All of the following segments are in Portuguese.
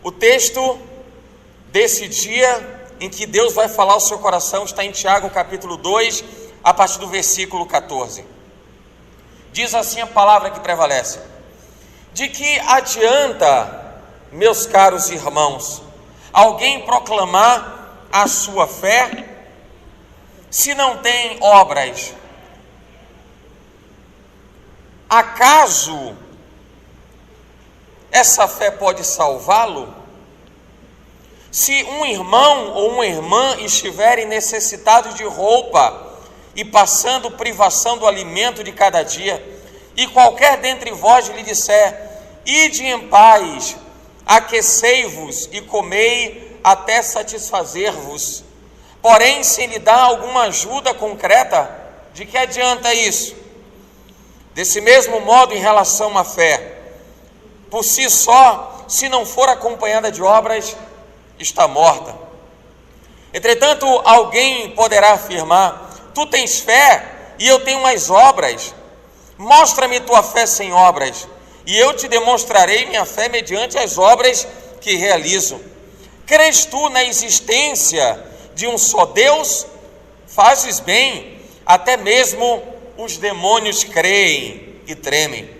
O texto desse dia em que Deus vai falar ao seu coração está em Tiago capítulo 2, a partir do versículo 14. Diz assim a palavra que prevalece: de que adianta, meus caros irmãos, alguém proclamar a sua fé se não tem obras? Acaso essa fé pode salvá-lo? Se um irmão ou uma irmã estiverem necessitados de roupa e passando privação do alimento de cada dia, e qualquer dentre vós lhe disser: ide em paz, aquecei-vos e comei até satisfazer-vos, porém sem lhe dar alguma ajuda concreta, de que adianta isso? Desse mesmo modo, em relação à fé, por si só, se não for acompanhada de obras, está morta. Entretanto, alguém poderá afirmar: tu tens fé e eu tenho mais obras. Mostra-me tua fé sem obras, e eu te demonstrarei minha fé mediante as obras que realizo. Crês tu na existência de um só Deus? Fazes bem, até mesmo os demônios creem e tremem.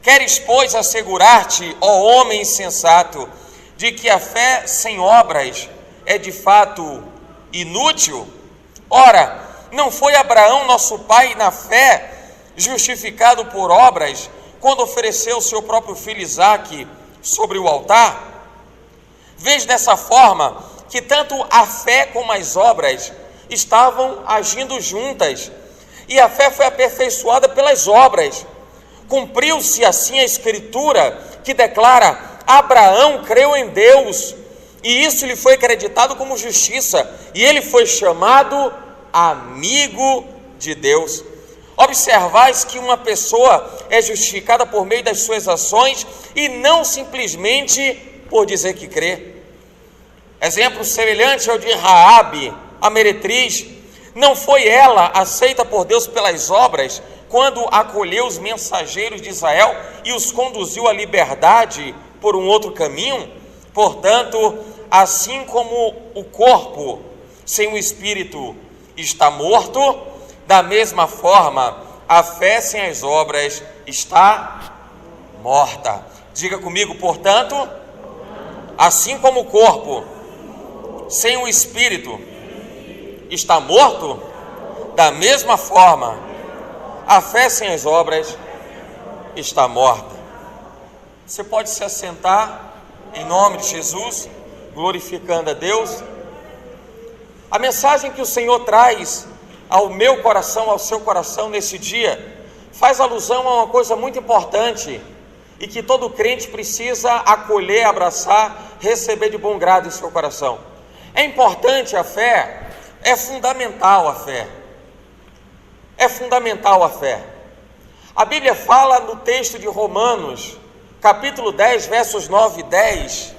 Queres, pois, assegurar-te, ó homem insensato, de que a fé sem obras é de fato inútil? Ora, não foi Abraão, nosso pai, na fé, justificado por obras, quando ofereceu seu próprio filho Isaque sobre o altar? Vês dessa forma que tanto a fé como as obras estavam agindo juntas, e a fé foi aperfeiçoada pelas obras. Cumpriu-se assim a escritura que declara: Abraão creu em Deus, e isso lhe foi acreditado como justiça, e ele foi chamado amigo de Deus. Observais que uma pessoa é justificada por meio das suas ações e não simplesmente por dizer que crê. Exemplo semelhante ao de Raabe, a meretriz. Não foi ela aceita por Deus pelas obras quando acolheu os mensageiros de Israel e os conduziu à liberdade por um outro caminho? Portanto, assim como o corpo sem o espírito está morto, da mesma forma a fé sem as obras está morta. Diga comigo: portanto, assim como o corpo sem o espírito está morto, da mesma forma a fé sem as obras está morta. Você pode se assentar em nome de Jesus, glorificando a Deus. A mensagem que o Senhor traz ao meu coração, ao seu coração nesse dia, faz alusão a uma coisa muito importante e que todo crente precisa acolher, abraçar, receber de bom grado em seu coração. É importante a fé, é fundamental a fé. É fundamental a fé. A Bíblia fala no texto de Romanos, capítulo 10, versos 9 e 10,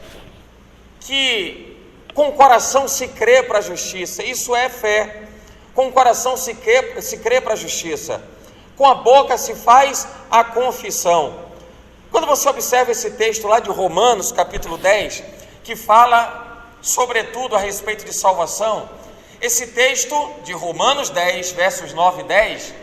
que com o coração se crê para a justiça. Isso é fé. Com o coração se crê para a justiça. Com a boca se faz a confissão. Quando você observa esse texto lá de Romanos, capítulo 10, que fala sobretudo a respeito de salvação, esse texto de Romanos 10, versos 9 e 10,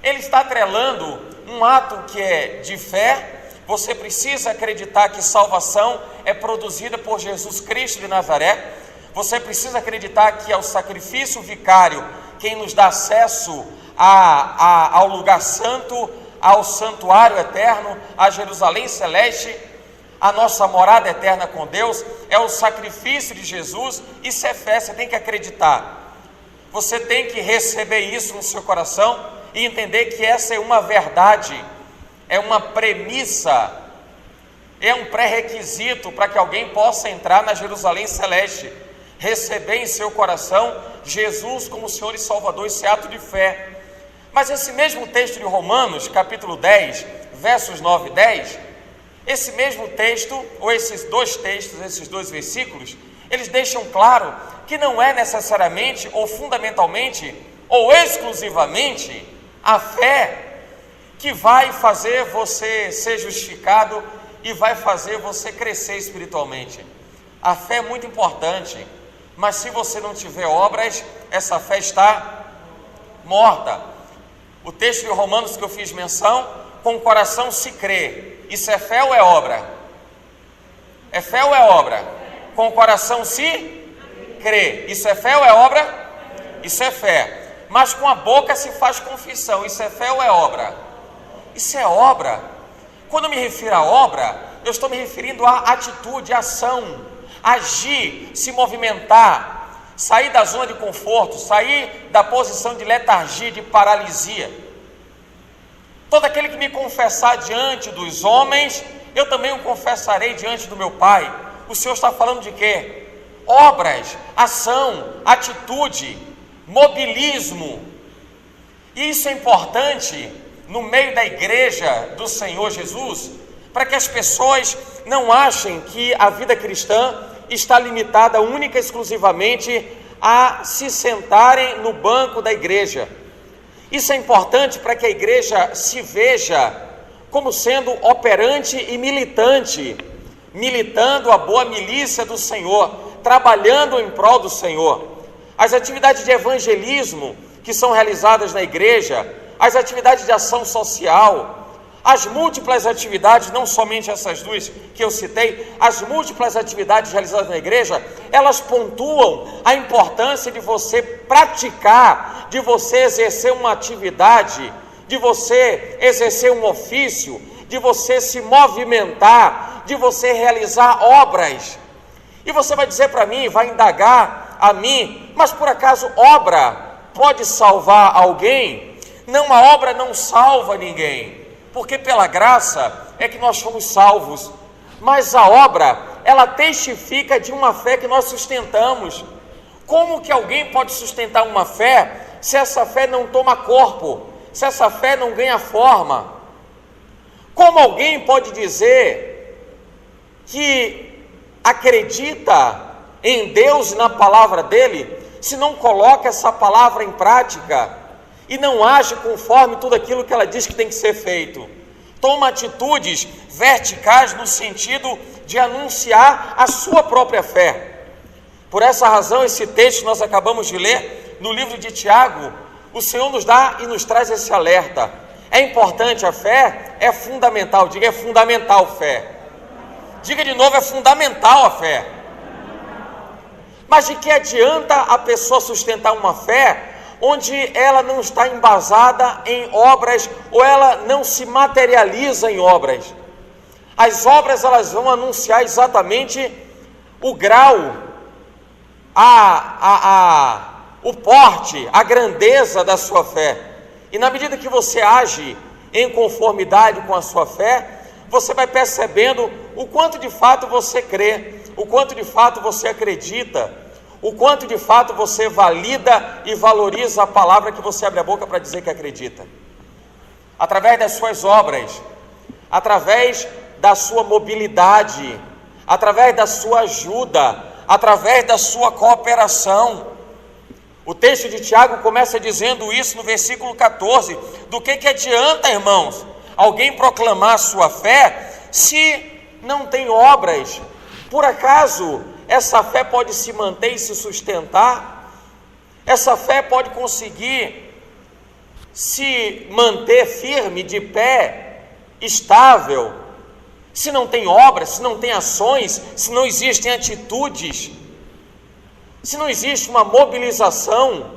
ele está atrelando um ato que é de fé. Você precisa acreditar que salvação é produzida por Jesus Cristo de Nazaré. Você precisa acreditar que é o sacrifício vicário quem nos dá acesso ao lugar santo, ao santuário eterno, a Jerusalém celeste, a nossa morada eterna com Deus. É o sacrifício de Jesus. Isso é fé, você tem que acreditar. Você tem que receber isso no seu coração e entender que essa é uma verdade, é uma premissa, é um pré-requisito para que alguém possa entrar na Jerusalém celeste, receber em seu coração Jesus como Senhor e Salvador. Esse ato de fé. Mas esse mesmo texto de Romanos, capítulo 10, versos 9 e 10, esse mesmo texto, ou esses dois textos, esses dois versículos, eles deixam claro que não é necessariamente, ou fundamentalmente, ou exclusivamente a fé que vai fazer você ser justificado e vai fazer você crescer espiritualmente. A fé é muito importante, mas se você não tiver obras, essa fé está morta. O texto de Romanos que eu fiz menção, com o coração se crê. Isso é fé ou é obra? É fé ou é obra? Com o coração se crê. Isso é fé ou é obra? Isso é fé. Mas com a boca se faz confissão. Isso é fé ou é obra? Isso é obra. Quando eu me refiro a obra, eu estou me referindo à atitude, à ação, agir, se movimentar, sair da zona de conforto, sair da posição de letargia, de paralisia. Todo aquele que me confessar diante dos homens, eu também o confessarei diante do meu Pai. O Senhor está falando de quê? Obras, ação, atitude, mobilismo. E isso é importante no meio da igreja do Senhor Jesus, para que as pessoas não achem que a vida cristã está limitada única e exclusivamente a se sentarem no banco da igreja. Isso é importante para que a igreja se veja como sendo operante e militante, militando a boa milícia do Senhor, trabalhando em prol do Senhor. As atividades de evangelismo que são realizadas na igreja, as atividades de ação social, as múltiplas atividades, não somente essas duas que eu citei, as múltiplas atividades realizadas na igreja, elas pontuam a importância de você praticar, de você exercer uma atividade, de você exercer um ofício, de você se movimentar, de você realizar obras. E você vai dizer para mim, vai indagar a mim, mas por acaso obra pode salvar alguém? Não, a obra não salva ninguém, porque pela graça é que nós somos salvos, mas a obra, ela testifica de uma fé que nós sustentamos. Como que alguém pode sustentar uma fé se essa fé não toma corpo, se essa fé não ganha forma? Como alguém pode dizer que acredita em Deus e na palavra dele, se não coloca essa palavra em prática e não age conforme tudo aquilo que ela diz que tem que ser feito? Toma atitudes verticais no sentido de anunciar a sua própria fé. Por essa razão, esse texto que nós acabamos de ler no livro de Tiago, o Senhor nos dá e nos traz esse alerta. É importante a fé? É fundamental. Diga, é fundamental a fé. Diga de novo, é fundamental a fé. Mas de que adianta a pessoa sustentar uma fé onde ela não está embasada em obras, ou ela não se materializa em obras? As obras, elas vão anunciar exatamente o grau, o porte, a grandeza da sua fé. E na medida que você age em conformidade com a sua fé, você vai percebendo o quanto de fato você crê, o quanto de fato você acredita, o quanto de fato você valida e valoriza a palavra que você abre a boca para dizer que acredita. Através das suas obras, através da sua mobilidade, através da sua ajuda, através da sua cooperação. O texto de Tiago começa dizendo isso no versículo 14. Do que adianta, irmãos, alguém proclamar a sua fé se não tem obras? Por acaso essa fé pode se manter e se sustentar? Essa fé pode conseguir se manter firme, de pé, estável, se não tem obras, se não tem ações, se não existem atitudes, se não existe uma mobilização,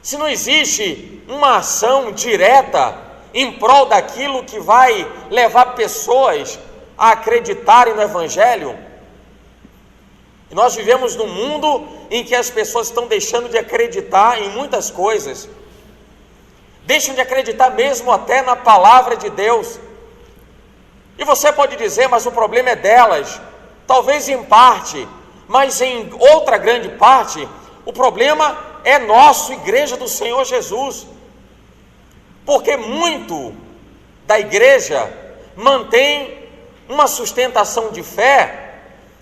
se não existe uma ação direta em prol daquilo que vai levar pessoas a acreditarem no Evangelho? E nós vivemos num mundo em que as pessoas estão deixando de acreditar em muitas coisas, deixam de acreditar mesmo até na palavra de Deus. E você pode dizer, mas o problema é delas. Talvez em parte, mas em outra grande parte, o problema é nosso, igreja do Senhor Jesus. Porque muito da igreja mantém uma sustentação de fé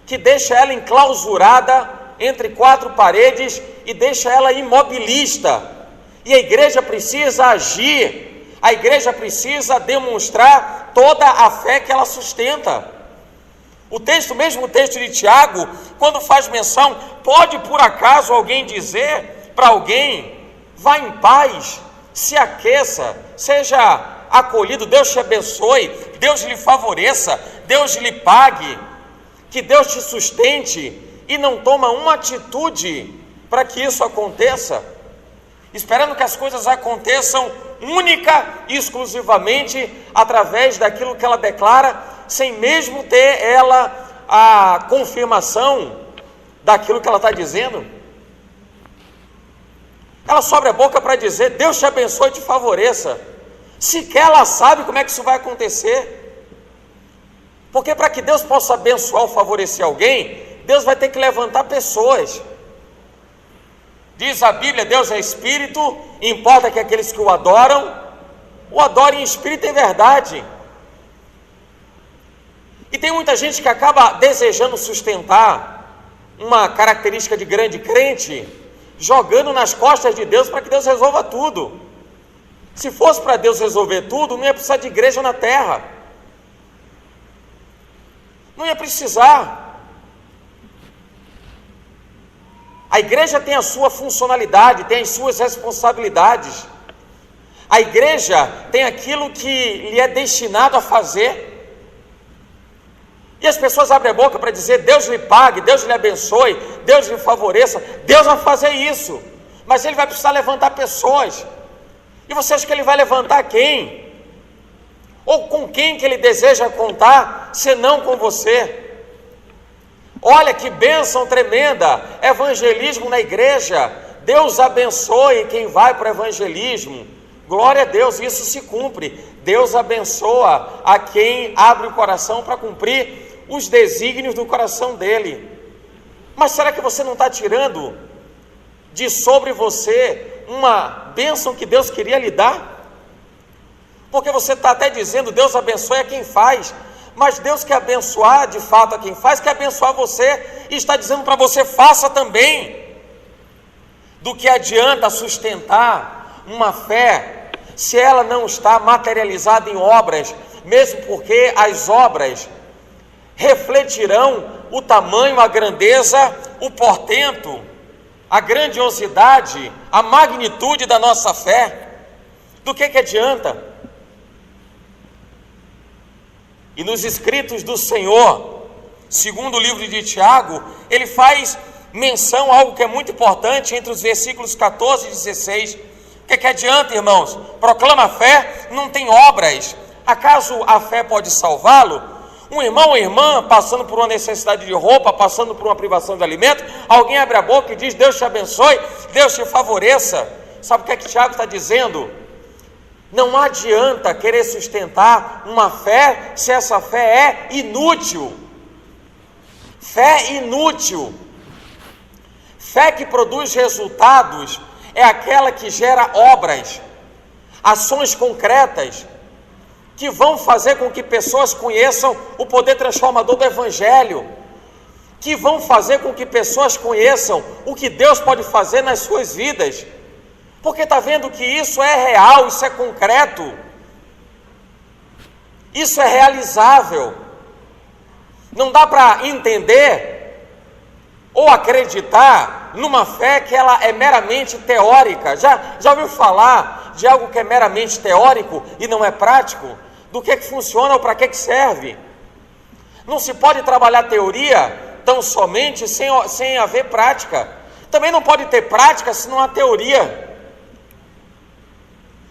que deixa ela enclausurada entre quatro paredes e deixa ela imobilista. E a igreja precisa agir, a igreja precisa demonstrar toda a fé que ela sustenta. O mesmo texto de Tiago, quando faz menção, pode por acaso alguém dizer para alguém: vá em paz, se aqueça, seja acolhido, Deus te abençoe, Deus lhe favoreça, Deus lhe pague, que Deus te sustente, e não toma uma atitude para que isso aconteça, esperando que as coisas aconteçam única e exclusivamente através daquilo que ela declara, sem mesmo ter ela a confirmação daquilo que ela está dizendo. Ela só abre a boca para dizer: Deus te abençoe e te favoreça. Sequer ela sabe como é que isso vai acontecer, porque para que Deus possa abençoar ou favorecer alguém, Deus vai ter que levantar pessoas. Diz a Bíblia: Deus é Espírito, importa que aqueles que o adorem em espírito e em verdade. E tem muita gente que acaba desejando sustentar uma característica de grande crente, jogando nas costas de Deus para que Deus resolva tudo. Se fosse para Deus resolver tudo, não ia precisar de igreja na terra, não ia precisar. A igreja tem a sua funcionalidade, tem as suas responsabilidades. A igreja tem aquilo que lhe é destinado a fazer. E as pessoas abrem a boca para dizer: Deus lhe pague, Deus lhe abençoe, Deus lhe favoreça. Deus vai fazer isso, mas Ele vai precisar levantar pessoas. E você acha que Ele vai levantar quem? Ou com quem que Ele deseja contar, senão com você? Olha que bênção tremenda, evangelismo na igreja. Deus abençoe quem vai para o evangelismo. Glória a Deus, isso se cumpre. Deus abençoa a quem abre o coração para cumprir os desígnios do coração dele. Mas será que você não está tirando de sobre você uma bênção que Deus queria lhe dar? Porque você está até dizendo: Deus abençoe a quem faz, mas Deus quer abençoar de fato a quem faz, quer abençoar você, e está dizendo para você: faça também. Do que adianta sustentar uma fé se ela não está materializada em obras, mesmo porque as obras refletirão o tamanho, a grandeza, o portento, a grandiosidade, a magnitude da nossa fé? Do que adianta? E nos escritos do Senhor, segundo o livro de Tiago, ele faz menção a algo que é muito importante entre os versículos 14 e 16. O que adianta, irmãos? Proclama a fé, não tem obras. Acaso a fé pode salvá-lo? Um irmão ou irmã passando por uma necessidade de roupa, passando por uma privação de alimento, alguém abre a boca e diz: Deus te abençoe, Deus te favoreça. Sabe o que Tiago está dizendo? Não adianta querer sustentar uma fé se essa fé é inútil. Fé inútil. Fé que produz resultados é aquela que gera obras, ações concretas, que vão fazer com que pessoas conheçam o poder transformador do Evangelho, que vão fazer com que pessoas conheçam o que Deus pode fazer nas suas vidas, porque está vendo que isso é real, isso é concreto, isso é realizável. Não dá para entender ou acreditar numa fé que ela é meramente teórica. Já ouviu falar de algo que é meramente teórico e não é prático? Do que funciona ou para que serve? Não se pode trabalhar teoria tão somente sem haver prática. Também não pode ter prática se não há teoria.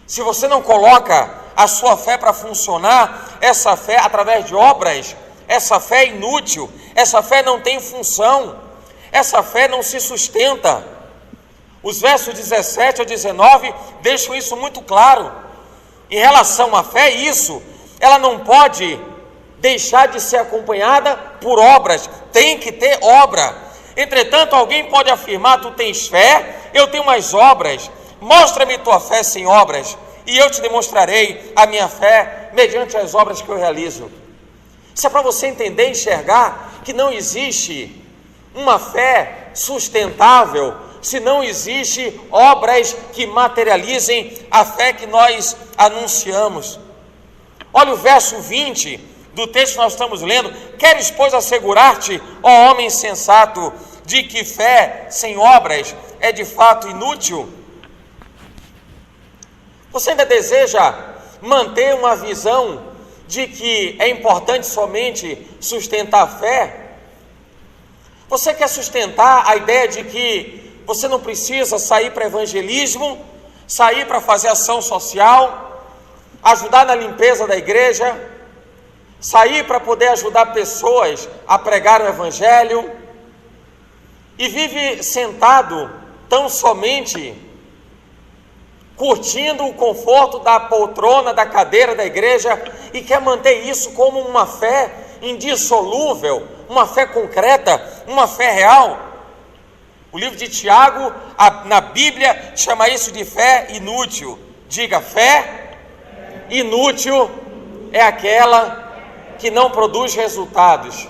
Se você não coloca a sua fé para funcionar, essa fé através de obras, essa fé é inútil, essa fé não tem função, essa fé não se sustenta. Os versos 17 a 19 deixam isso muito claro. Em relação à fé, ela não pode deixar de ser acompanhada por obras, tem que ter obra. Entretanto, alguém pode afirmar: tu tens fé, eu tenho mais obras, mostra-me tua fé sem obras, e eu te demonstrarei a minha fé mediante as obras que eu realizo. Isso é para você entender e enxergar que não existe uma fé sustentável se não existe obras que materializem a fé que nós anunciamos. Olha o verso 20 do texto que nós estamos lendo. Queres, pois, assegurar-te, ó homem sensato, de que fé sem obras é de fato inútil? Você ainda deseja manter uma visão de que é importante somente sustentar a fé? Você quer sustentar a ideia de que você não precisa sair para evangelismo, sair para fazer ação social, ajudar na limpeza da igreja, sair para poder ajudar pessoas a pregar o evangelho, e vive sentado tão somente curtindo o conforto da poltrona, da cadeira da igreja, e quer manter isso como uma fé indissolúvel, uma fé concreta, uma fé real? O livro de Tiago, na Bíblia, chama isso de fé inútil. Diga: fé inútil é aquela que não produz resultados.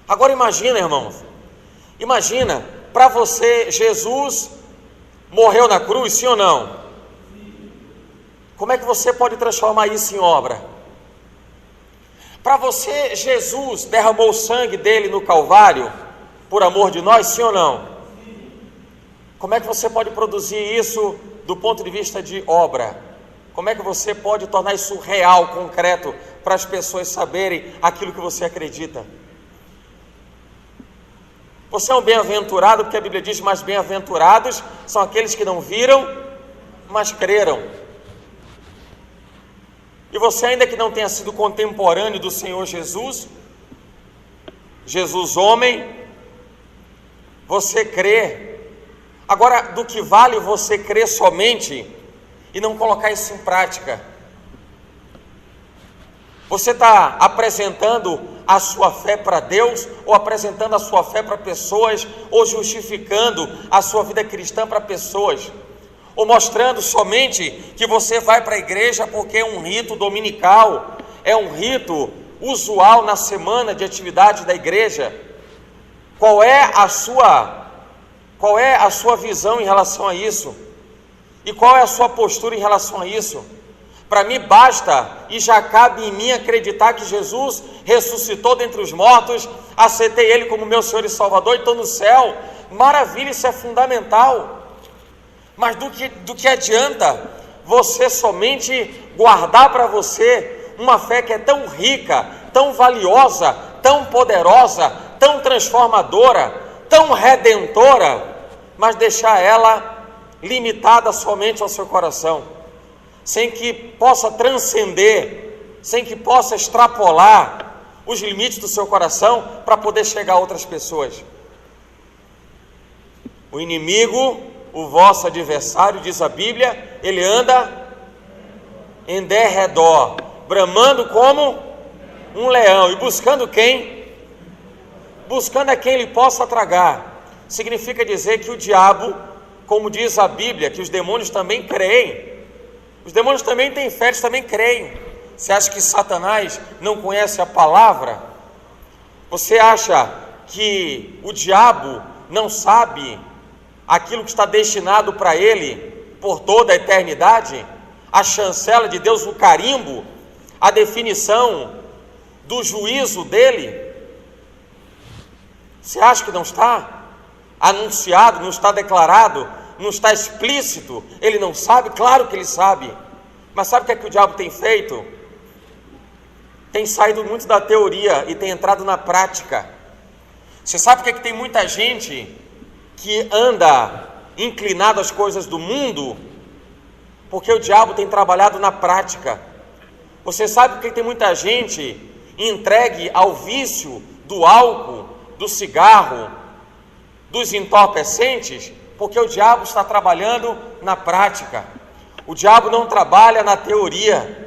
Agora imagina, irmãos, imagina, para você, Jesus morreu na cruz, sim ou não? Como é que você pode transformar isso em obra? Para você, Jesus derramou o sangue dele no Calvário, por amor de nós, sim ou não? Como é que você pode produzir isso do ponto de vista de obra? Como é que você pode tornar isso real, concreto, para as pessoas saberem aquilo que você acredita? Você é um bem-aventurado, porque a Bíblia diz: mas bem-aventurados são aqueles que não viram, mas creram. E você, ainda que não tenha sido contemporâneo do Senhor Jesus, Jesus homem, você crê. Agora, do que vale você crer somente e não colocar isso em prática? Você está apresentando a sua fé para Deus, ou apresentando a sua fé para pessoas, ou justificando a sua vida cristã para pessoas, ou mostrando somente que você vai para a igreja porque é um rito dominical, é um rito usual na semana de atividade da igreja? Qual é a sua visão em relação a isso? E qual é a sua postura em relação a isso? Para mim basta e já cabe em mim acreditar que Jesus ressuscitou dentre os mortos, aceitei Ele como meu Senhor e Salvador e estou no céu. Maravilha, isso é fundamental. Mas do que adianta você somente guardar para você uma fé que é tão rica, tão valiosa, tão poderosa, tão transformadora, tão redentora, mas deixar ela limitada somente ao seu coração, sem que possa transcender, sem que possa extrapolar os limites do seu coração para poder chegar a outras pessoas? O inimigo, o vosso adversário, diz a Bíblia, ele anda em derredor, bramando como um leão, e buscando quem? Buscando a quem ele possa tragar. Significa dizer que o diabo, como diz a Bíblia, que os demônios também creem. Os demônios também têm fé, eles também creem. Você acha que Satanás não conhece a palavra? Você acha que o diabo não sabe aquilo que está destinado para ele por toda a eternidade? A chancela de Deus, o carimbo, a definição do juízo dele? Você acha que não está anunciado, não está declarado, não está explícito? Ele não sabe? Claro que ele sabe. Mas sabe o que é que o diabo tem feito? Tem saído muito da teoria e tem entrado na prática. Você sabe por que é que tem muita gente que anda inclinado às coisas do mundo? Porque o diabo tem trabalhado na prática. Você sabe por que tem muita gente entregue ao vício do álcool, do cigarro, dos entorpecentes? Porque o diabo está trabalhando na prática. O diabo não trabalha na teoria.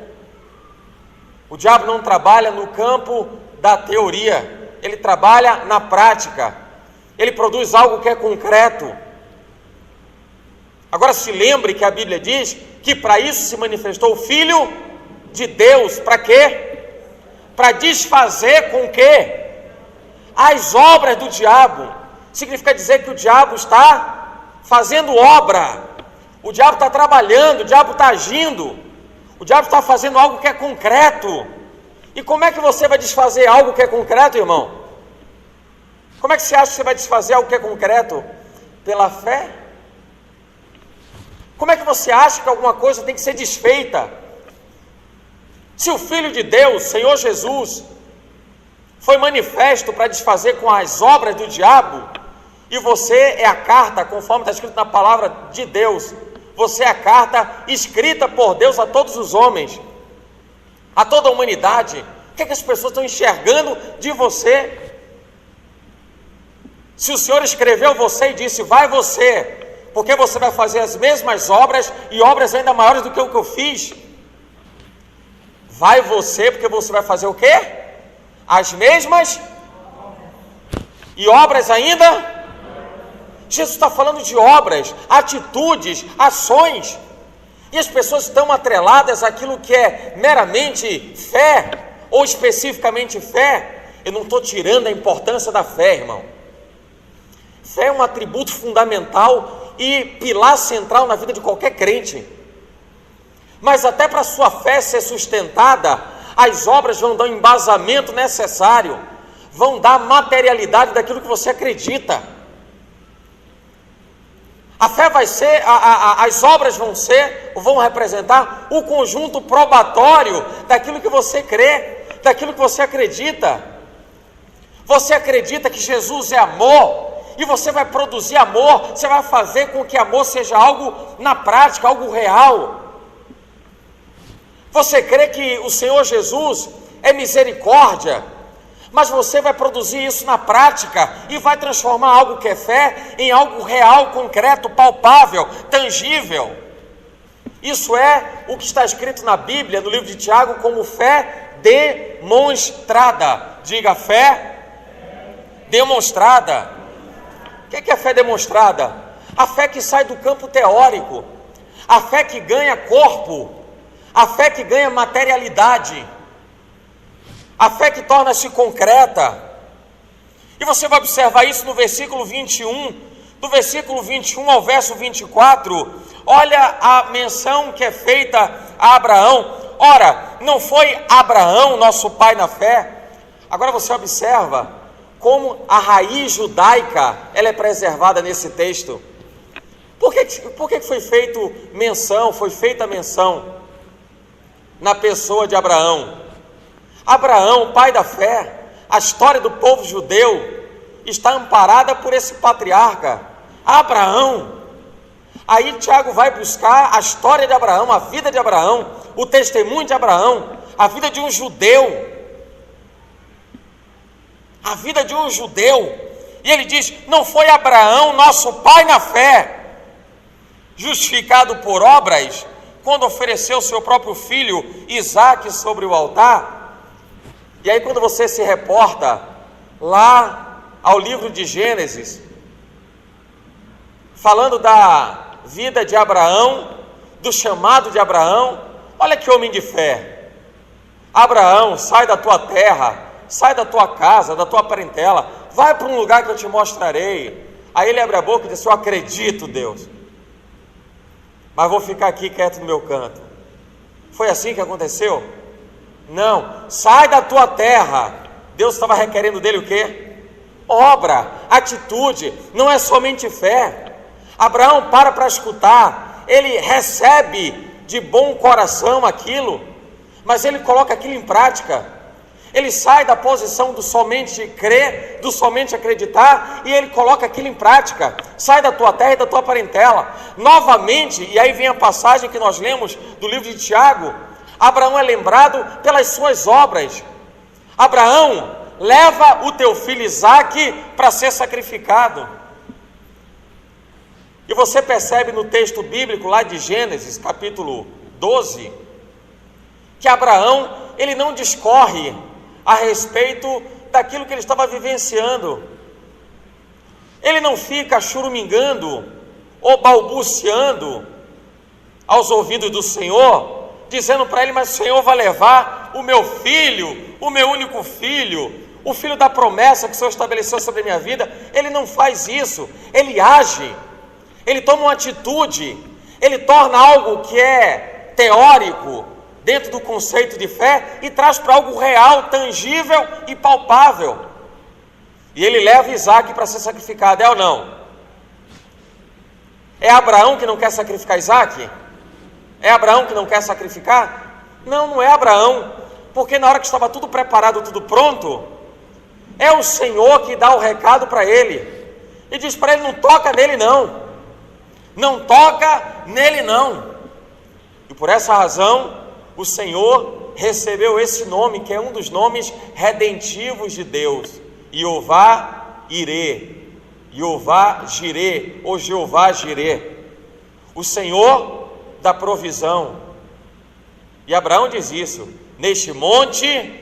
O diabo não trabalha no campo da teoria. Ele trabalha na prática. Ele produz algo que é concreto. Agora se lembre que a Bíblia diz que para isso se manifestou o Filho de Deus. Para quê? Para desfazer com quê? As obras do diabo. significa dizer que o diabo está fazendo obra, o diabo está trabalhando, o diabo está agindo, o diabo está fazendo algo que é concreto. E como é que você vai desfazer algo que é concreto, irmão? Como é que você acha que você vai desfazer algo que é concreto? Pela fé? Como é que você acha que alguma coisa tem que ser desfeita? Se o Filho de Deus, Senhor Jesus, foi manifesto para desfazer com as obras do diabo, e você é a carta, conforme está escrito na palavra de Deus, você é a carta escrita por Deus a todos os homens, a toda a humanidade. O que é que as pessoas estão enxergando de você? Se o Senhor escreveu você e disse, vai você, porque você vai fazer as mesmas obras, e obras ainda maiores do que o que eu fiz. Vai você, porque você vai fazer o quê? As mesmas e obras ainda. Jesus está falando de obras, atitudes, ações, e as pessoas estão atreladas àquilo que é meramente fé, ou especificamente fé. Eu não estou tirando a importância da fé, irmão. Fé é um atributo fundamental e pilar central na vida de qualquer crente, mas até para a sua fé ser sustentada, as obras vão dar o embasamento necessário, vão dar materialidade daquilo que você acredita. A fé vai ser, as obras vão representar o conjunto probatório daquilo que você crê, daquilo que você acredita. Você acredita que Jesus é amor, e você vai produzir amor, você vai fazer com que amor seja algo na prática, algo real. Você crê que o Senhor Jesus é misericórdia, mas você vai produzir isso na prática e vai transformar algo que é fé em algo real, concreto, palpável, tangível. Isso é o que está escrito na Bíblia, no livro de Tiago, como fé demonstrada. Diga, fé demonstrada. O que é fé demonstrada? A fé que sai do campo teórico, a fé que ganha corpo, a fé que ganha materialidade, a fé que torna-se concreta. E você vai observar isso no versículo 21, do versículo 21 ao verso 24, olha a menção que é feita a Abraão. Ora, não foi Abraão nosso pai na fé? Agora você observa como a raiz judaica ela é preservada nesse texto. Por que foi feita menção na pessoa de Abraão? Abraão, pai da fé, a história do povo judeu está amparada por esse patriarca, Abraão. Aí Tiago vai buscar a história de Abraão, a vida de Abraão, o testemunho de Abraão, a vida de um judeu. A vida de um judeu. E ele diz, não foi Abraão nosso pai na fé, justificado por obras, quando ofereceu seu próprio filho Isaque sobre o altar? E aí quando você se reporta lá ao livro de Gênesis, falando da vida de Abraão, do chamado de Abraão, olha que homem de fé. Abraão, sai da tua terra, sai da tua casa, da tua parentela, vai para um lugar que eu te mostrarei. Aí ele abre a boca e diz, eu acredito, Deus, mas vou ficar aqui quieto no meu canto. Foi assim que aconteceu? Não, sai da tua terra. Deus estava requerendo dele o quê? Obra, atitude, não é somente fé. Abraão para escutar, ele recebe de bom coração aquilo, mas ele coloca aquilo em prática. Ele sai da posição do somente crer, do somente acreditar, e ele coloca aquilo em prática. Sai da tua terra e da tua parentela. Novamente, e aí vem a passagem que nós lemos do livro de Tiago, Abraão é lembrado pelas suas obras. Abraão, leva o teu filho Isaque para ser sacrificado. E você percebe no texto bíblico lá de Gênesis, capítulo 12, que Abraão, ele não discorre a respeito daquilo que ele estava vivenciando. Ele não fica churumingando ou balbuciando aos ouvidos do Senhor, dizendo para ele, mas o Senhor vai levar o meu filho, o meu único filho, o filho da promessa que o Senhor estabeleceu sobre a minha vida, ele não faz isso, ele age, ele toma uma atitude, ele torna algo que é teórico, dentro do conceito de fé, e traz para algo real, tangível e palpável. E ele leva Isaac para ser sacrificado, é ou não? É Abraão que não quer sacrificar Isaac? É Abraão que não quer sacrificar? Não, não é Abraão, porque na hora que estava tudo preparado, tudo pronto, é o Senhor que dá o recado para ele, e diz para ele: não toca nele não, não toca nele não. E por essa razão, o Senhor recebeu esse nome, que é um dos nomes redentivos de Deus, Jeová Irê, Jeová Jirê, ou Jeová Jirê, o Senhor da provisão. E Abraão diz isso: neste monte,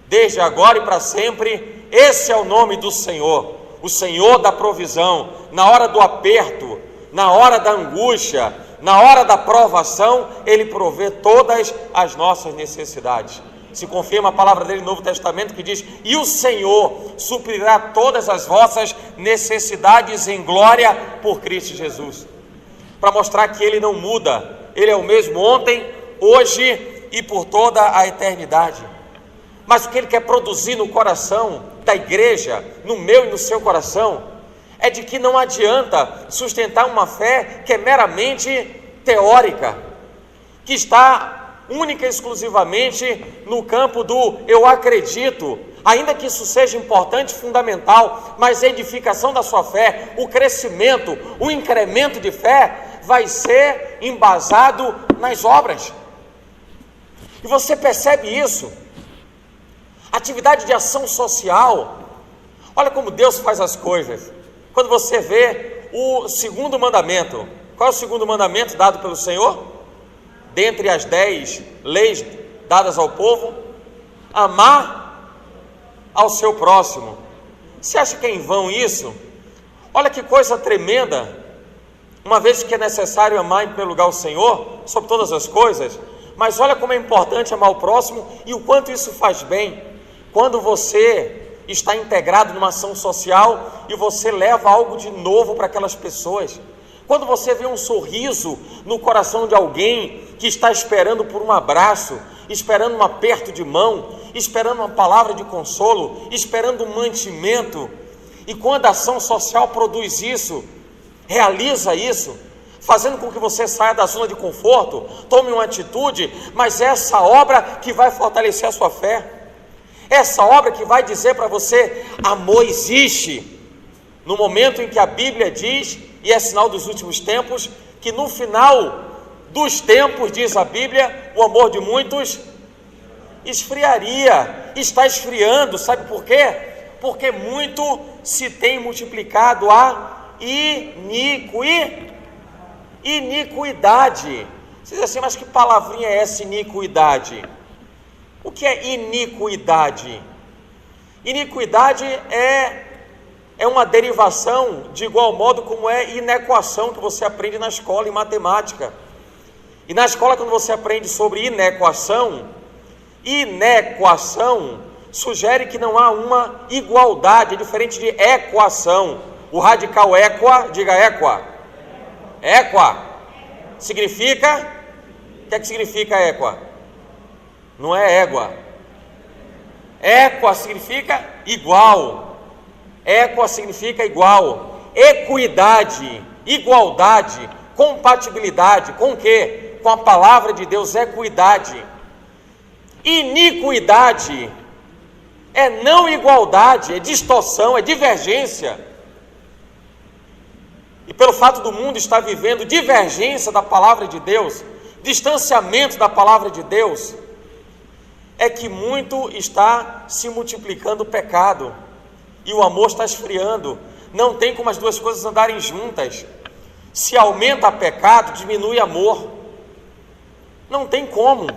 desde agora e para sempre, esse é o nome do Senhor, o Senhor da provisão. Na hora do aperto, na hora da angústia, na hora da provação, Ele provê todas as nossas necessidades. Se confirma a palavra dele no Novo Testamento, que diz: e o Senhor suprirá todas as vossas necessidades em glória por Cristo Jesus. Para mostrar que Ele não muda, Ele é o mesmo ontem, hoje e por toda a eternidade. Mas o que Ele quer produzir no coração da igreja, no meu e no seu coração, é de que não adianta sustentar uma fé que é meramente teórica, que está única e exclusivamente no campo do eu acredito, ainda que isso seja importante, fundamental, mas a edificação da sua fé, o crescimento, o incremento de fé vai ser embasado nas obras. E você percebe isso? Atividade de ação social. Olha como Deus faz as coisas. Quando você vê o segundo mandamento, qual é o segundo mandamento dado pelo Senhor? Dentre as 10 leis dadas ao povo, amar ao seu próximo. Você acha que é em vão isso? Olha que coisa tremenda, uma vez que é necessário amar em primeiro lugar o Senhor, sobre todas as coisas, mas olha como é importante amar o próximo e o quanto isso faz bem, quando você está integrado numa ação social e você leva algo de novo para aquelas pessoas. Quando você vê um sorriso no coração de alguém que está esperando por um abraço, esperando um aperto de mão, esperando uma palavra de consolo, esperando um mantimento, e quando a ação social produz isso, realiza isso, fazendo com que você saia da zona de conforto, tome uma atitude, mas é essa obra que vai fortalecer a sua fé, essa obra que vai dizer para você: amor existe. No momento em que a Bíblia diz, e é sinal dos últimos tempos, que no final dos tempos, diz a Bíblia, o amor de muitos esfriaria, está esfriando. Sabe por quê? Porque muito se tem multiplicado a iniquidade. Você diz assim: mas que palavrinha é essa, iniquidade? O que é iniquidade? Iniquidade é uma derivação de igual modo como é inequação, que você aprende na escola em matemática. E na escola, quando você aprende sobre inequação sugere que não há uma igualdade, é diferente de equação. O radical equa, diga equa. Equa significa, o que é que significa equa? Não é égua. Equa significa igual. Equa significa igual. Equidade, igualdade, compatibilidade. Com o quê? Com a palavra de Deus, equidade. Iniquidade é não igualdade, é distorção, é divergência. E pelo fato do mundo estar vivendo divergência da palavra de Deus, distanciamento da palavra de Deus, é que muito está se multiplicando o pecado e o amor está esfriando. Não tem como as duas coisas andarem juntas. Se aumenta pecado, diminui amor. Não tem como.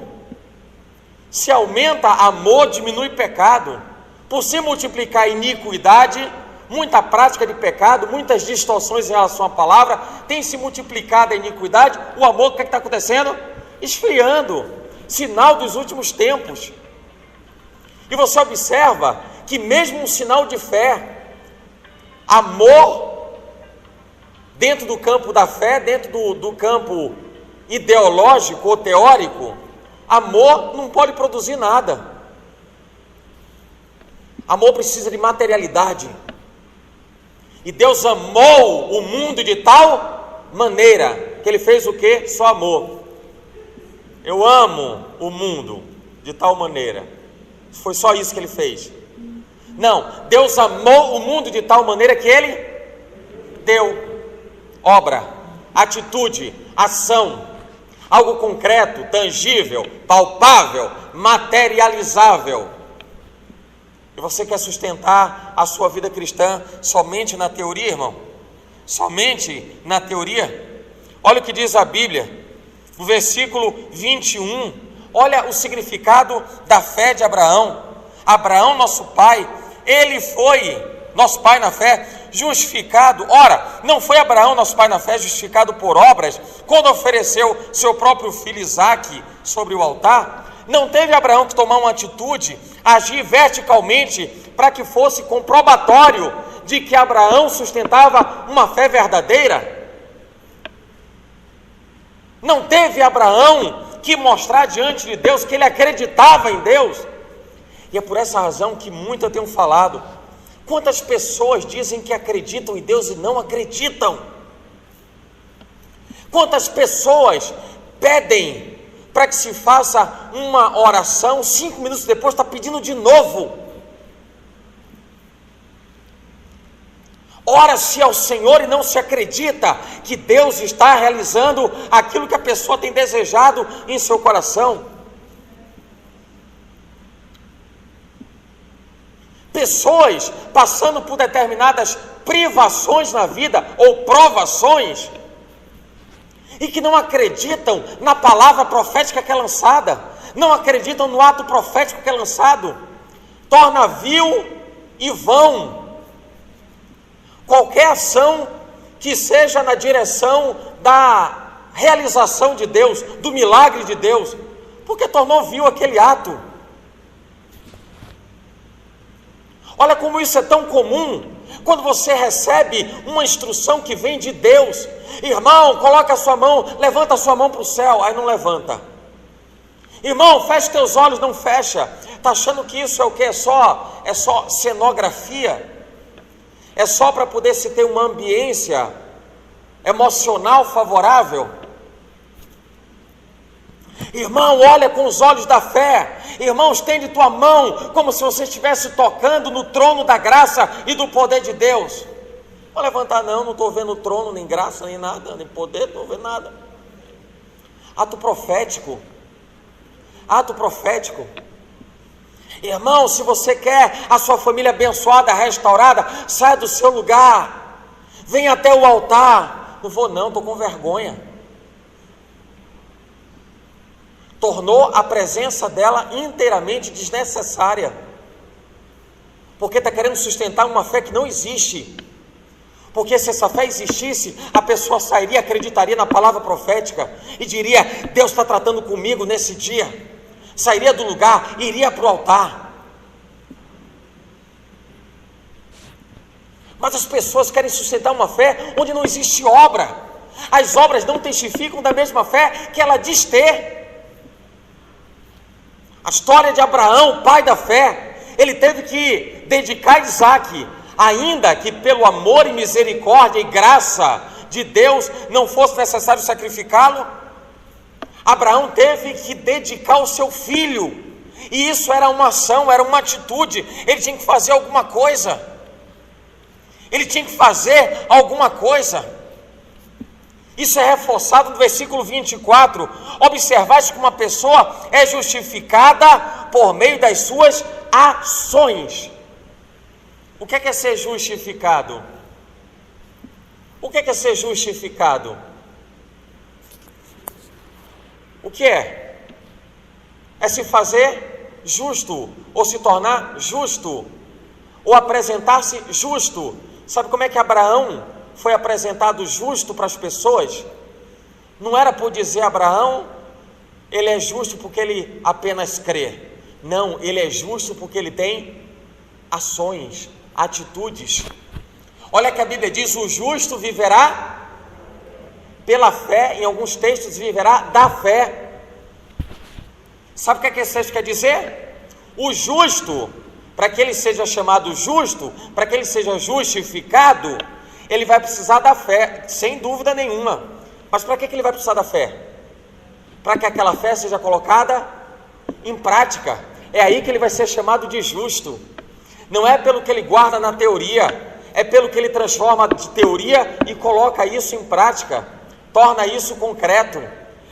Se aumenta amor, diminui pecado. Por se multiplicar iniquidade, muita prática de pecado, muitas distorções em relação à palavra, tem se multiplicado a iniquidade, o amor, o que está acontecendo? Esfriando. Sinal dos últimos tempos. E você observa que mesmo um sinal de fé, amor, dentro do campo da fé, dentro do campo ideológico ou teórico, amor não pode produzir nada. Amor precisa de materialidade. E Deus amou o mundo de tal maneira que Ele fez o quê? Só amor. Eu amo o mundo de tal maneira. Foi só isso que Ele fez? Não, Deus amou o mundo de tal maneira que Ele deu obra, atitude, ação, algo concreto, tangível, palpável, materializável. E você quer sustentar a sua vida cristã somente na teoria, irmão? Somente na teoria? Olha o que diz a Bíblia, no versículo 21, olha o significado da fé de Abraão. Abraão, nosso pai, ele foi, nosso pai na fé, justificado. Ora, não foi Abraão, nosso pai na fé, justificado por obras, quando ofereceu seu próprio filho Isaque sobre o altar? Não teve Abraão que tomar uma atitude, agir verticalmente, para que fosse comprobatório de que Abraão sustentava uma fé verdadeira? Não teve Abraão que mostrar diante de Deus que ele acreditava em Deus? E é por essa razão que muito eu tenho falado. Quantas pessoas dizem que acreditam em Deus e não acreditam? Quantas pessoas pedem para que se faça uma oração, 5 minutos depois está pedindo de novo? Ora-se ao Senhor e não se acredita que Deus está realizando aquilo que a pessoa tem desejado em seu coração. Pessoas passando por determinadas privações na vida ou provações e que não acreditam na palavra profética que é lançada, não acreditam no ato profético que é lançado, torna vil e vão qualquer ação que seja na direção da realização de Deus, do milagre de Deus, porque tornou vil aquele ato. Olha como isso é tão comum, quando você recebe uma instrução que vem de Deus: irmão, coloca a sua mão, levanta a sua mão para o céu, aí não levanta. Irmão, fecha teus olhos, não fecha. Está achando que isso é o que? É só cenografia? É só para poder se ter uma ambiência emocional favorável? Irmão, olha com os olhos da fé. Irmão, estende tua mão como se você estivesse tocando no trono da graça e do poder de Deus. Não vou levantar não estou vendo trono, nem graça, nem nada, nem poder, não estou vendo nada. Ato profético. Ato profético. Irmão, se você quer a sua família abençoada, restaurada, saia do seu lugar, venha até o altar. Não vou não, estou com vergonha. Tornou a presença dela inteiramente desnecessária, porque está querendo sustentar uma fé que não existe. Porque se essa fé existisse, a pessoa sairia, acreditaria na palavra profética e diria: Deus está tratando comigo nesse dia. Sairia do lugar, iria para o altar. Mas as pessoas querem sustentar uma fé onde não existe obra. As obras não testificam da mesma fé que ela diz ter. A história de Abraão, pai da fé, ele teve que dedicar Isaque, ainda que pelo amor e misericórdia e graça de Deus não fosse necessário sacrificá-lo. Abraão teve que dedicar o seu filho, e isso era uma ação, era uma atitude. Ele tinha que fazer alguma coisa. Ele tinha que fazer alguma coisa. Isso é reforçado no versículo 24. Observais que uma pessoa é justificada por meio das suas ações. O que é ser justificado? O que é ser justificado? O que é? É se fazer justo, ou se tornar justo, ou apresentar-se justo. Sabe como é que Abraão foi apresentado justo para as pessoas? Não era por dizer: Abraão, ele é justo porque ele apenas crê. Não, ele é justo porque ele tem ações, atitudes. Olha que a Bíblia diz: o justo viverá pela fé, em alguns textos viverá da fé. Sabe o que esse texto quer dizer? O justo, para que ele seja chamado justo, para que ele seja justificado, ele vai precisar da fé, sem dúvida nenhuma. Mas para que ele vai precisar da fé? Para que aquela fé seja colocada em prática. É aí que ele vai ser chamado de justo. Não é pelo que ele guarda na teoria, é pelo que ele transforma de teoria e coloca isso em prática, torna isso concreto.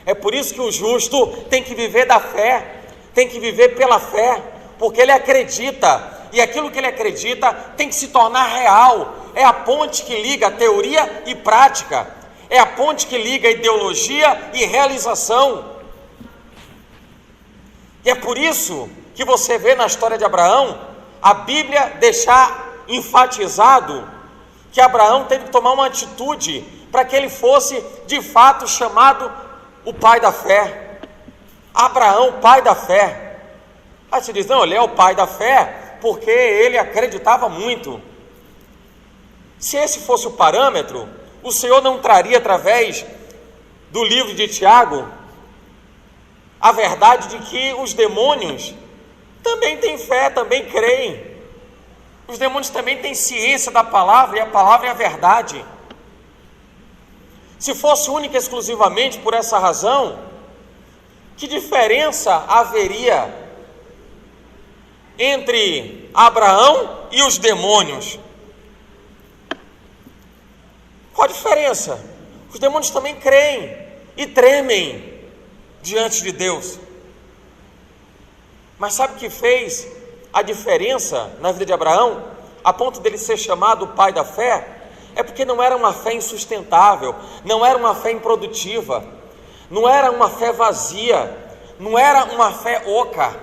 É por isso que o justo tem que viver da fé, tem que viver pela fé, porque ele acredita, e aquilo que ele acredita tem que se tornar real. É a ponte que liga teoria e prática, é a ponte que liga ideologia e realização. E é por isso que você vê na história de Abraão, a Bíblia deixar enfatizado que Abraão teve que tomar uma atitude para que ele fosse de fato chamado o pai da fé. Abraão, pai da fé. Aí você diz: não, ele é o pai da fé porque ele acreditava muito. Se esse fosse o parâmetro, o Senhor não traria através do livro de Tiago a verdade de que os demônios também têm fé, também creem. Os demônios também têm ciência da palavra, e a palavra é a verdade. Se fosse única e exclusivamente por essa razão, que diferença haveria entre Abraão e os demônios? Qual a diferença? Os demônios também creem e tremem diante de Deus. Mas sabe o que fez a diferença na vida de Abraão, a ponto dele ser chamado o pai da fé? É porque não era uma fé insustentável, não era uma fé improdutiva, não era uma fé vazia, não era uma fé oca,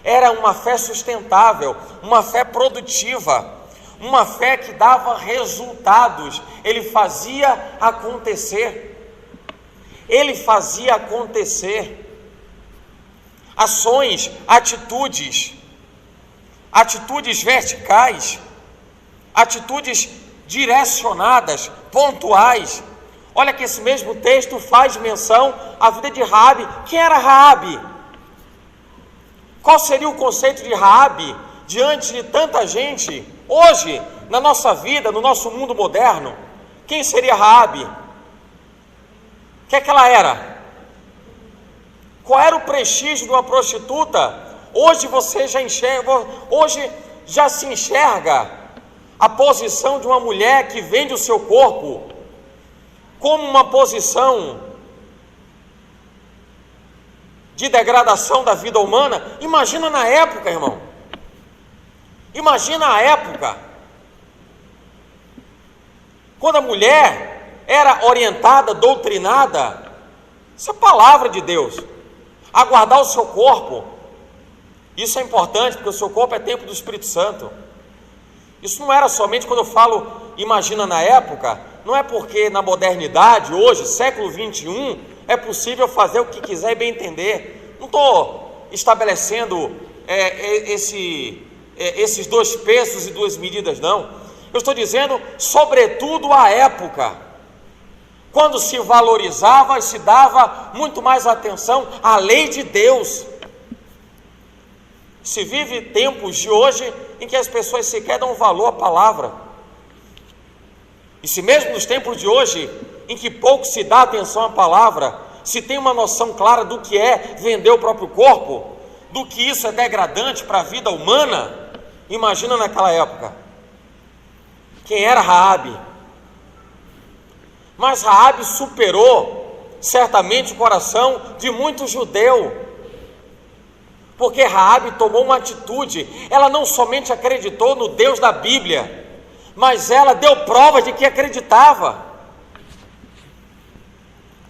era uma fé sustentável, uma fé produtiva, uma fé que dava resultados. Ele fazia acontecer, ele fazia acontecer ações, atitudes verticais, atitudes direcionadas, pontuais. Olha que esse mesmo texto faz menção à vida de Raabe. Quem era Raabe? Qual seria o conceito de Raabe diante de tanta gente hoje na nossa vida, no nosso mundo moderno? Quem seria Raabe? O que é que ela era? Qual era o prestígio de uma prostituta? Hoje você já enxerga, hoje já se enxerga a posição de uma mulher que vende o seu corpo como uma posição de degradação da vida humana. Imagina na época, irmão. Imagina a época quando a mulher era orientada, doutrinada. Isso é palavra de Deus. A guardar o seu corpo. Isso é importante, porque o seu corpo é templo do Espírito Santo. Isso não era somente, quando eu falo imagina na época, não é porque na modernidade, hoje, século 21, é possível fazer o que quiser e bem entender. Não estou estabelecendo esses dois pesos e duas medidas, não. Eu estou dizendo, sobretudo a época, quando se valorizava e se dava muito mais atenção à lei de Deus. Se vive tempos de hoje em que as pessoas sequer dão valor à palavra. E se mesmo nos tempos de hoje, em que pouco se dá atenção à palavra, se tem uma noção clara do que é vender o próprio corpo, do que isso é degradante para a vida humana, imagina naquela época. Quem era Raabe? Mas Raabe superou certamente o coração de muito judeu, porque Raabe tomou uma atitude. Ela não somente acreditou no Deus da Bíblia, mas ela deu prova de que acreditava.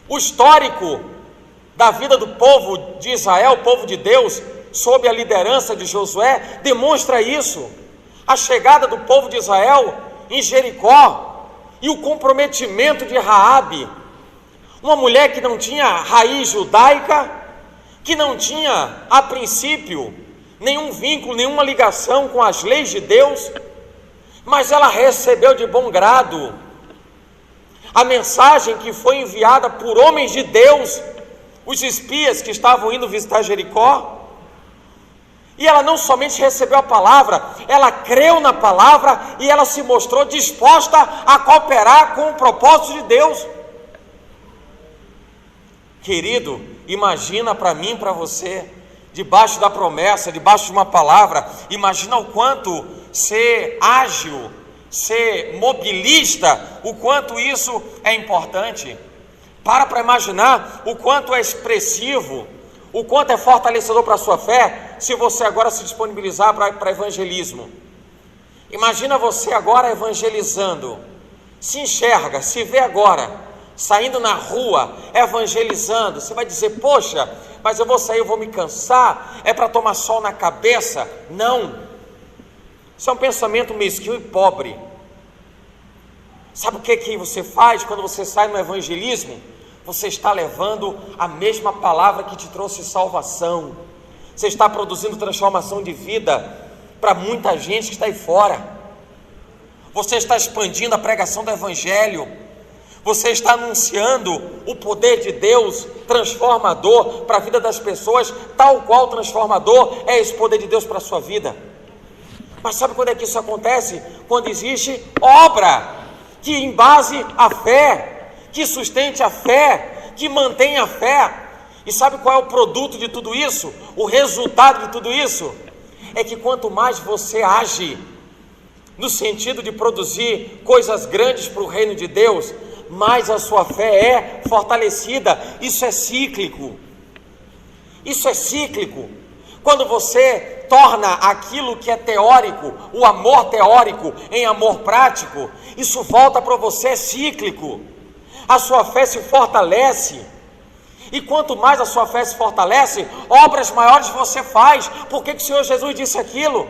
O histórico da vida do povo de Israel, o povo de Deus, sob a liderança de Josué, demonstra isso. A chegada do povo de Israel em Jericó e o comprometimento de Raabe, uma mulher que não tinha raiz judaica, que não tinha, a princípio, nenhum vínculo, nenhuma ligação com as leis de Deus, mas ela recebeu de bom grado a mensagem que foi enviada por homens de Deus, os espias que estavam indo visitar Jericó. E ela não somente recebeu a palavra, ela creu na palavra e ela se mostrou disposta a cooperar com o propósito de Deus. Querido, imagina para mim, para você, debaixo da promessa, debaixo de uma palavra, imagina o quanto ser ágil, ser mobilista, o quanto isso é importante. Para imaginar o quanto é expressivo, o quanto é fortalecedor para a sua fé, se você agora se disponibilizar para evangelismo. Imagina você agora evangelizando, se enxerga, se vê agora, saindo na rua, evangelizando. Você vai dizer, poxa, mas eu vou sair, eu vou me cansar, é para tomar sol na cabeça. Não, isso é um pensamento mesquinho e pobre. Sabe o que você faz quando você sai no evangelismo? Você está levando a mesma palavra que te trouxe salvação. Você está produzindo transformação de vida para muita gente que está aí fora. Você está expandindo a pregação do evangelho. Você está anunciando o poder de Deus transformador para a vida das pessoas, tal qual transformador é esse poder de Deus para a sua vida. Mas sabe quando é que isso acontece? Quando existe obra que embase a fé, que sustente a fé, que mantenha a fé. E sabe qual é o produto de tudo isso? O resultado de tudo isso? É que quanto mais você age no sentido de produzir coisas grandes para o reino de Deus, mais a sua fé é fortalecida. Isso é cíclico. Isso é cíclico. Quando você torna aquilo que é teórico, o amor teórico, em amor prático, isso volta para você, é cíclico. A sua fé se fortalece, e quanto mais a sua fé se fortalece, obras maiores você faz. Por que o Senhor Jesus disse aquilo?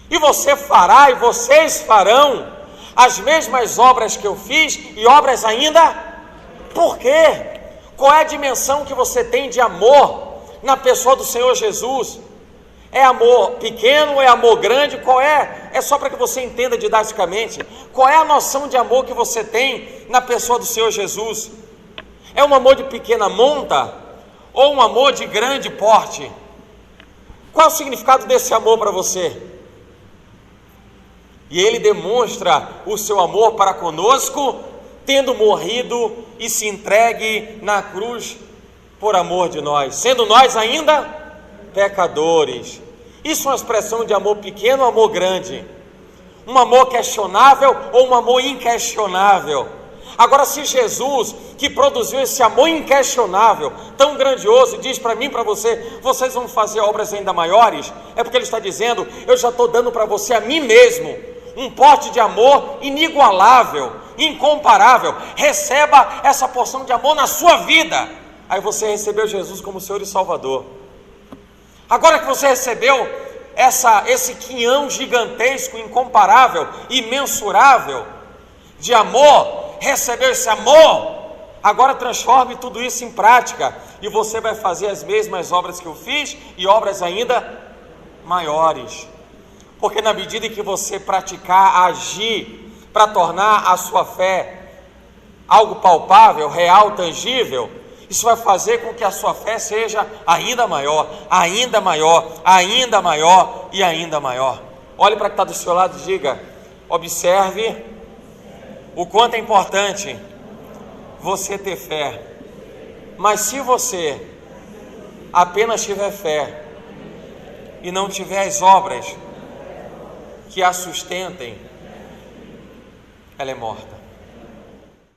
E você fará, e vocês farão as mesmas obras que eu fiz, e obras ainda. Por quê? Qual é a dimensão que você tem de amor na pessoa do Senhor Jesus? É amor pequeno ou é amor grande? Qual é? É só para que você entenda didaticamente. Qual é a noção de amor que você tem na pessoa do Senhor Jesus? É um amor de pequena monta ou um amor de grande porte? Qual é o significado desse amor para você? E ele demonstra o seu amor para conosco, tendo morrido e se entregue na cruz por amor de nós, sendo nós ainda pecadores. Isso é uma expressão de amor pequeno ou amor grande? Um amor questionável ou um amor inquestionável? Agora, se Jesus, que produziu esse amor inquestionável, tão grandioso, diz para mim e para você, vocês vão fazer obras ainda maiores, é porque ele está dizendo, eu já estou dando para você a mim mesmo, um pote de amor inigualável, incomparável. Receba essa porção de amor na sua vida. Aí você recebeu Jesus como Senhor e Salvador. Agora que você recebeu esse quinhão gigantesco, incomparável, imensurável de amor, recebeu esse amor, agora transforme tudo isso em prática, e você vai fazer as mesmas obras que eu fiz, e obras ainda maiores. Porque na medida em que você praticar, agir, para tornar a sua fé algo palpável, real, tangível, isso vai fazer com que a sua fé seja ainda maior, ainda maior, ainda maior e ainda maior. Olhe para quem está do seu lado e diga, observe o quanto é importante você ter fé. Mas se você apenas tiver fé e não tiver as obras que a sustentem, ela é morta.